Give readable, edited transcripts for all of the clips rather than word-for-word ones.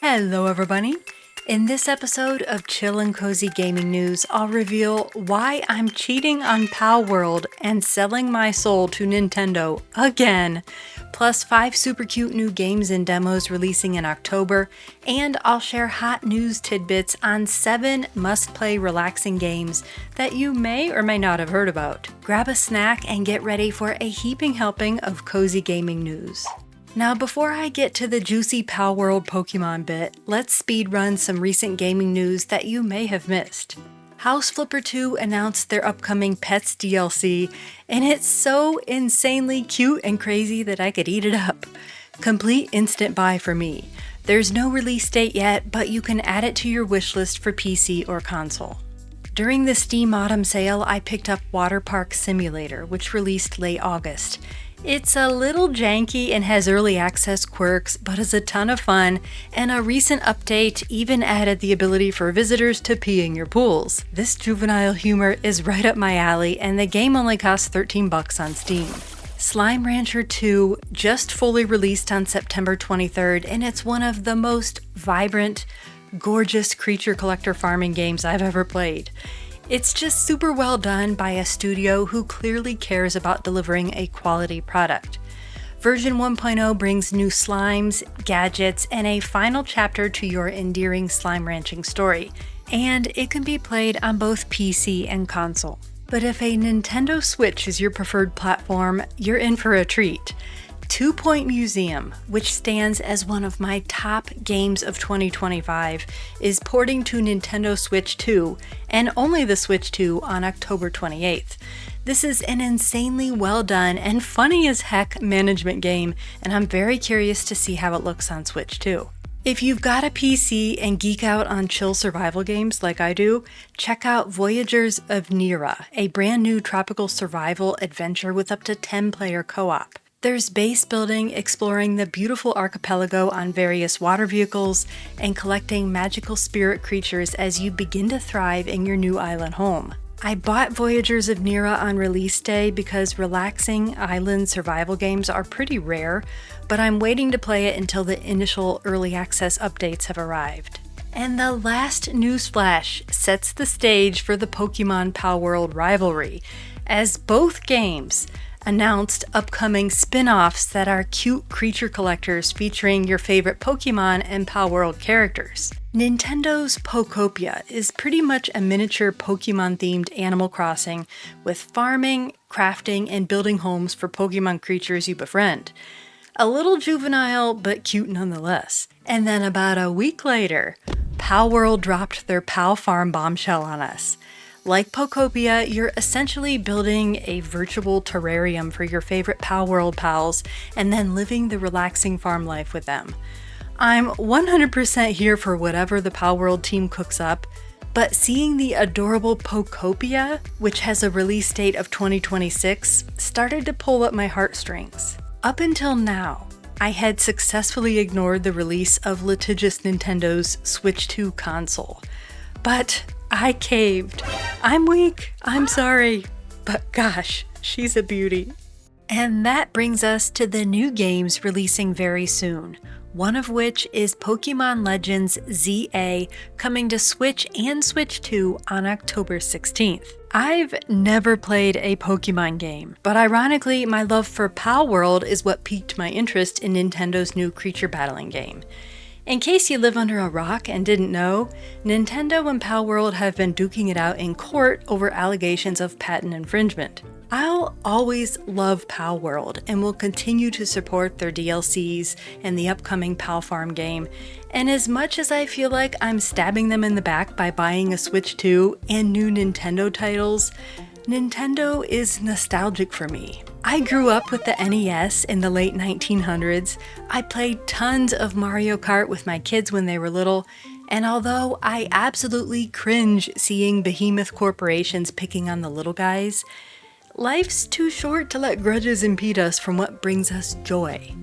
Hello everybody! In this episode of Chill and Cozy Gaming News, I'll reveal why I'm cheating on Palworld and selling my soul to Nintendo again, plus 5 super cute new games and demos releasing in October, and I'll share hot news tidbits on 7 must-play relaxing games that you may or may not have heard about. Grab a snack and get ready for a heaping helping of cozy gaming news. Now, before I get to the juicy Palworld Pokemon bit, let's speedrun some recent gaming news that you may have missed. House Flipper 2 announced their upcoming Pets DLC, and it's so insanely cute and crazy that I could eat it up. Complete instant buy for me. There's no release date yet, but you can add it to your wishlist for PC or console. During the Steam Autumn sale, I picked up Waterpark Simulator, which released late August. It's a little janky and has early access quirks, but is a ton of fun, and a recent update even added the ability for visitors to pee in your pools. This juvenile humor is right up my alley, and the game only costs $13 on Steam. Slime Rancher 2 just fully released on September 23rd, and it's one of the most vibrant, gorgeous creature collector farming games I've ever played. It's just super well done by a studio who clearly cares about delivering a quality product. Version 1.0 brings new slimes, gadgets, and a final chapter to your endearing slime ranching story, and it can be played on both PC and console. But if a Nintendo Switch is your preferred platform, you're in for a treat. 2 Point Museum, which stands as one of my top games of 2025, is porting to Nintendo Switch 2, and only the Switch 2 on October 28th. This is an insanely well done and funny as heck management game, and I'm very curious to see how it looks on Switch 2. If you've got a PC and geek out on chill survival games like I do, check out Voyagers of Nera, a brand new tropical survival adventure with up to 10-player co-op. There's base building, exploring the beautiful archipelago on various water vehicles, and collecting magical spirit creatures as you begin to thrive in your new island home. I bought Voyagers of Nera on release day because relaxing island survival games are pretty rare, but I'm waiting to play it until the initial early access updates have arrived. And the last newsflash sets the stage for the Pokemon Palworld rivalry, as both games announced upcoming spin-offs that are cute creature collectors featuring your favorite Pokemon and Palworld characters. Nintendo's Pokopia is pretty much a miniature Pokemon-themed Animal Crossing with farming, crafting, and building homes for Pokemon creatures you befriend. A little juvenile, but cute nonetheless. And then about a week later, Palworld dropped their Palfarm bombshell on us. Like Pokopia, you're essentially building a virtual terrarium for your favorite Palworld pals and then living the relaxing farm life with them. I'm 100% here for whatever the Palworld team cooks up, but seeing the adorable Pokopia, which has a release date of 2026, started to pull at my heartstrings. Up until now, I had successfully ignored the release of litigious Nintendo's Switch 2 console, but I caved. I'm weak, I'm sorry, but gosh, she's a beauty. And that brings us to the new games releasing very soon, one of which is Pokemon Legends ZA coming to Switch and Switch 2 on October 16th. I've never played a Pokemon game, but ironically, my love for Palworld is what piqued my interest in Nintendo's new creature battling game. In case you live under a rock and didn't know, Nintendo and Palworld have been duking it out in court over allegations of patent infringement. I'll always love Palworld and will continue to support their DLCs and the upcoming Palfarm game, and as much as I feel like I'm stabbing them in the back by buying a Switch 2 and new Nintendo titles, Nintendo is nostalgic for me. I grew up with the NES in the late 1900s. I played tons of Mario Kart with my kids when they were little, and although I absolutely cringe seeing behemoth corporations picking on the little guys, life's too short to let grudges impede us from what brings us joy.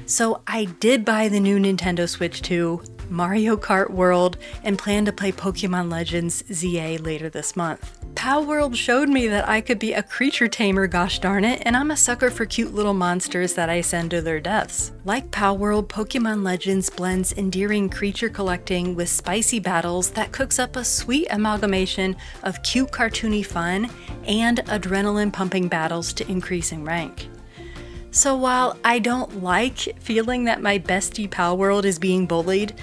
So I did buy the new Nintendo Switch 2, Mario Kart World, and plan to play Pokemon Legends ZA later this month. Palworld showed me that I could be a creature tamer, gosh darn it, and I'm a sucker for cute little monsters that I send to their deaths. Like Palworld, Pokemon Legends blends endearing creature collecting with spicy battles that cooks up a sweet amalgamation of cute cartoony fun and adrenaline pumping battles to increasing rank. So while I don't like feeling that my bestie Palworld is being bullied,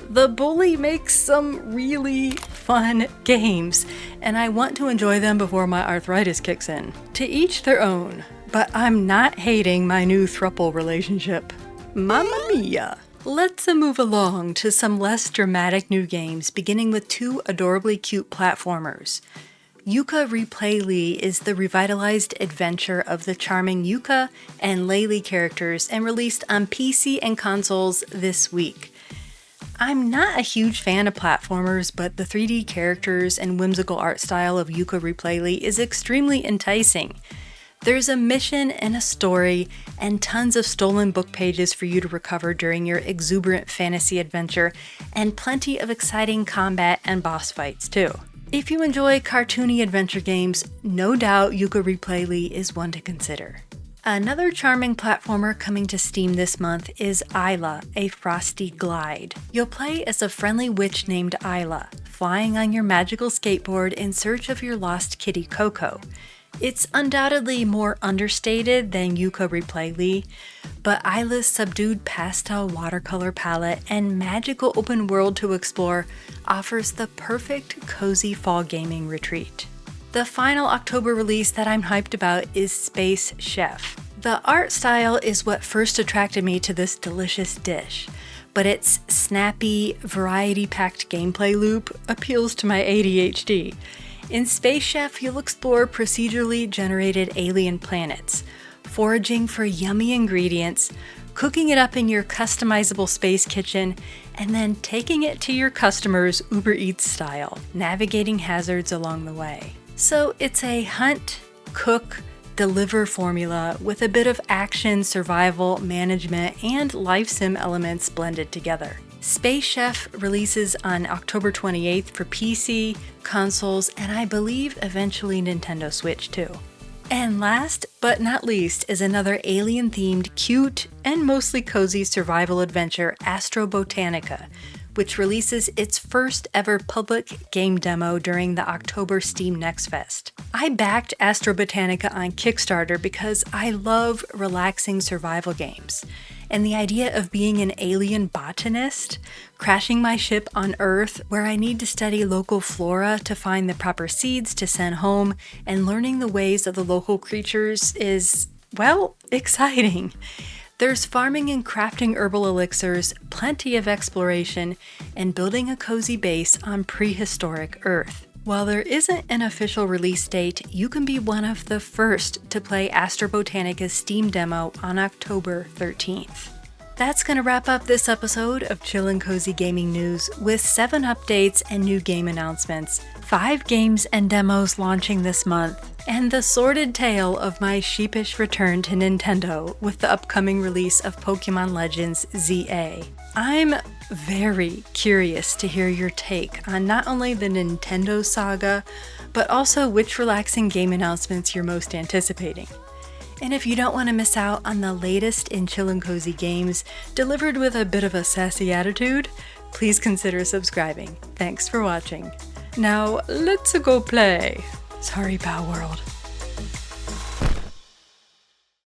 the bully makes some really fun games, and I want to enjoy them before my arthritis kicks in. To each their own, but I'm not hating my new throuple relationship. Mamma mia! Let's move along to some less dramatic new games, beginning with two adorably cute platformers. Yooka Replaylee is the revitalized adventure of the charming Yooka and Laylee characters and released on PC and consoles this week. I'm not a huge fan of platformers, but the 3D characters and whimsical art style of Yooka Replaylee is extremely enticing. There's a mission and a story, and tons of stolen book pages for you to recover during your exuberant fantasy adventure, and plenty of exciting combat and boss fights too. If you enjoy cartoony adventure games, no doubt Yooka Replaylee is one to consider. Another charming platformer coming to Steam this month is Isla, a Frosty Glide. You'll play as a friendly witch named Isla, flying on your magical skateboard in search of your lost kitty Coco. It's undoubtedly more understated than Yooka Replaylee, but Isla's subdued pastel watercolor palette and magical open world to explore offers the perfect cozy fall gaming retreat. The final October release that I'm hyped about is Space Chef. The art style is what first attracted me to this delicious dish, but its snappy, variety-packed gameplay loop appeals to my ADHD. In Space Chef, you'll explore procedurally generated alien planets, foraging for yummy ingredients, cooking it up in your customizable space kitchen, and then taking it to your customers Uber Eats style, navigating hazards along the way. So it's a hunt, cook, deliver formula with a bit of action, survival, management, and life sim elements blended together. Space Chef releases on October 28th for PC, consoles, and I believe eventually Nintendo Switch too. And last but not least is another alien-themed, cute, and mostly cozy survival adventure, Astrobotanica, which releases its first ever public game demo during the October Steam Next Fest. I backed Astrobotanica on Kickstarter because I love relaxing survival games, and the idea of being an alien botanist, crashing my ship on Earth where I need to study local flora to find the proper seeds to send home, and learning the ways of the local creatures is, well, exciting. There's farming and crafting herbal elixirs, plenty of exploration, and building a cozy base on prehistoric Earth. While there isn't an official release date, you can be one of the first to play Astrobotanica's Steam demo on October 13th. That's going to wrap up this episode of Chill and Cozy Gaming News with 7 updates and new game announcements, 5 games and demos launching this month, and the sordid tale of my sheepish return to Nintendo with the upcoming release of Pokemon Legends ZA. I'm very curious to hear your take on not only the Nintendo saga, but also which relaxing game announcements you're most anticipating. And if you don't want to miss out on the latest in Chill and Cozy games delivered with a bit of a sassy attitude, please consider subscribing. Thanks for watching. Now, let's go play. Sorry, Palworld.